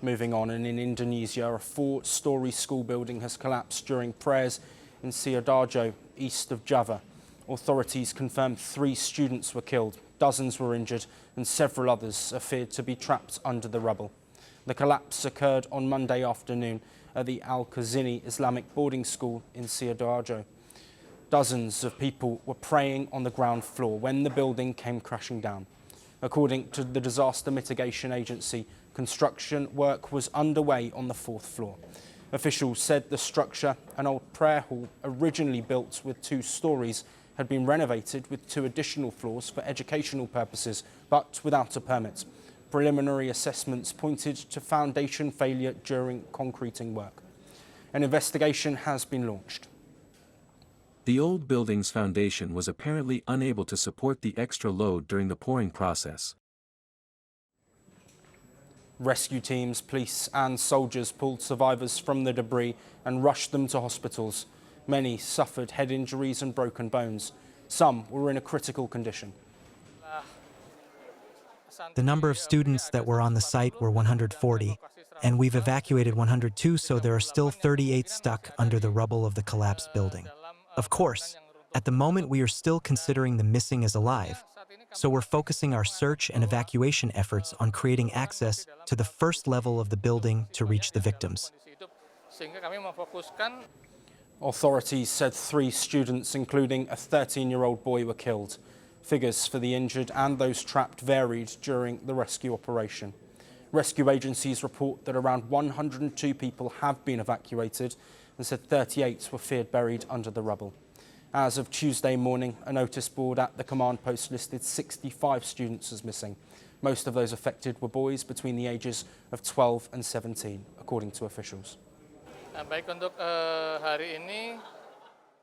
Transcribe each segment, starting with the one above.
Moving on, and in Indonesia, a four-storey school building has collapsed during prayers in Sidoarjo, east of Java. Authorities confirmed 3 students were killed, dozens were injured, and several others are feared to be trapped under the rubble. The collapse occurred on Monday afternoon at the Al-Kazini Islamic boarding school in Sidoarjo. Dozens of people were praying on the ground floor when the building came crashing down. According to the Disaster Mitigation Agency, construction work was underway on the 4th floor. Officials said the structure, an old prayer hall originally built with 2 stories, had been renovated with 2 additional floors for educational purposes, but without a permit. Preliminary assessments pointed to foundation failure during concreting work. An investigation has been launched. The old building's foundation was apparently unable to support the extra load during the pouring process. Rescue teams, police and soldiers pulled survivors from the debris and rushed them to hospitals. Many suffered head injuries and broken bones. Some were in a critical condition. The number of students that were on the site were 140, and we've evacuated 102, so there are still 38 stuck under the rubble of the collapsed building. Of course, at the moment we are still considering the missing as alive, so we're focusing our search and evacuation efforts on creating access to the first level of the building to reach the victims. Authorities said 3 students, including a 13-year-old boy, were killed. Figures for the injured and those trapped varied during the rescue operation. Rescue agencies report that around 102 people have been evacuated and said 38 were feared buried under the rubble. As of Tuesday morning, a notice board at the command post listed 65 students as missing. Most of those affected were boys between the ages of 12 and 17, according to officials.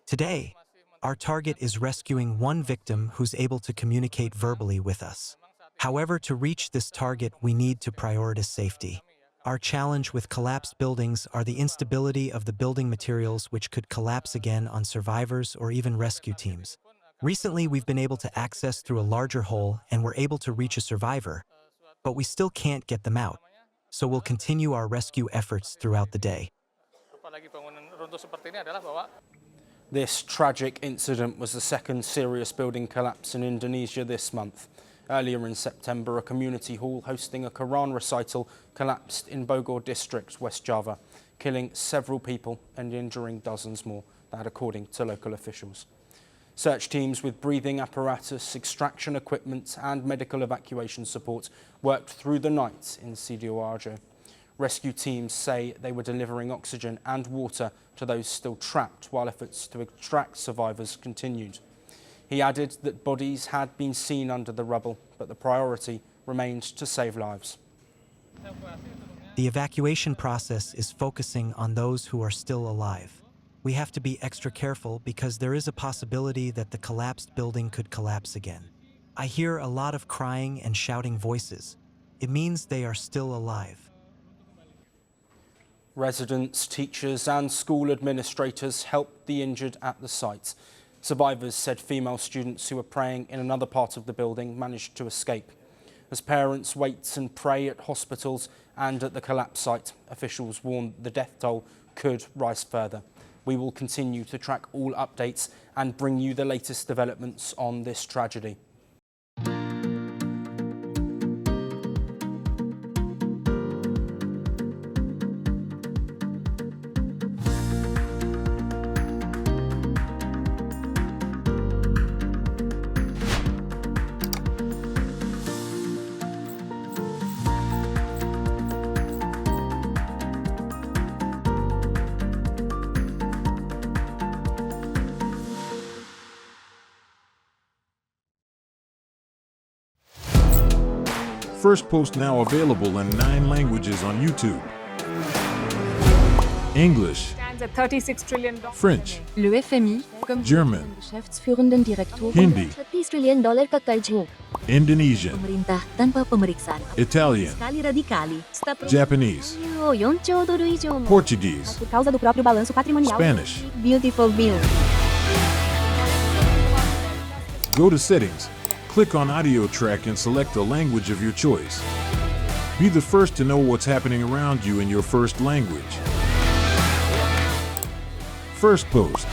Today, our target is rescuing 1 victim who's able to communicate verbally with us. However, to reach this target, we need to prioritize safety. Our challenge with collapsed buildings are the instability of the building materials, which could collapse again on survivors or even rescue teams. Recently, we've been able to access through a larger hole and we're able to reach a survivor, but we still can't get them out. So we'll continue our rescue efforts throughout the day. This tragic incident was the 2nd serious building collapse in Indonesia this month. Earlier in September, a community hall hosting a Quran recital collapsed in Bogor district, West Java, killing several people and injuring dozens more, that according to local officials. Search teams with breathing apparatus, extraction equipment and medical evacuation support worked through the night in Sidoarjo. Rescue teams say they were delivering oxygen and water to those still trapped while efforts to extract survivors continued. He added that bodies had been seen under the rubble, but the priority remained to save lives. The evacuation process is focusing on those who are still alive. We have to be extra careful because there is a possibility that the collapsed building could collapse again. I hear a lot of crying and shouting voices. It means they are still alive. Residents, teachers and school administrators helped the injured at the site. Survivors said female students who were praying in another part of the building managed to escape. As parents wait and pray at hospitals and at the collapse site, officials warned the death toll could rise further. We will continue to track all updates and bring you the latest developments on this tragedy. Firstpost now available in 9 languages on YouTube. English, Stands at $36 trillion. French, Le FMI, comme German, Geschäftsführenden Direktor, Hindi, $30 trillion kakaidyo. Indonesian, Pemerintah tanpa pemeriksaan. Italian, Sekali radikali. Japanese, $4 trilhões. Portuguese, Por causa do próprio balanço patrimonial. Spanish. Beautiful bill. Go to Settings, click on Audio Track and select the language of your choice. Be the first to know what's happening around you in your first language. Firstpost.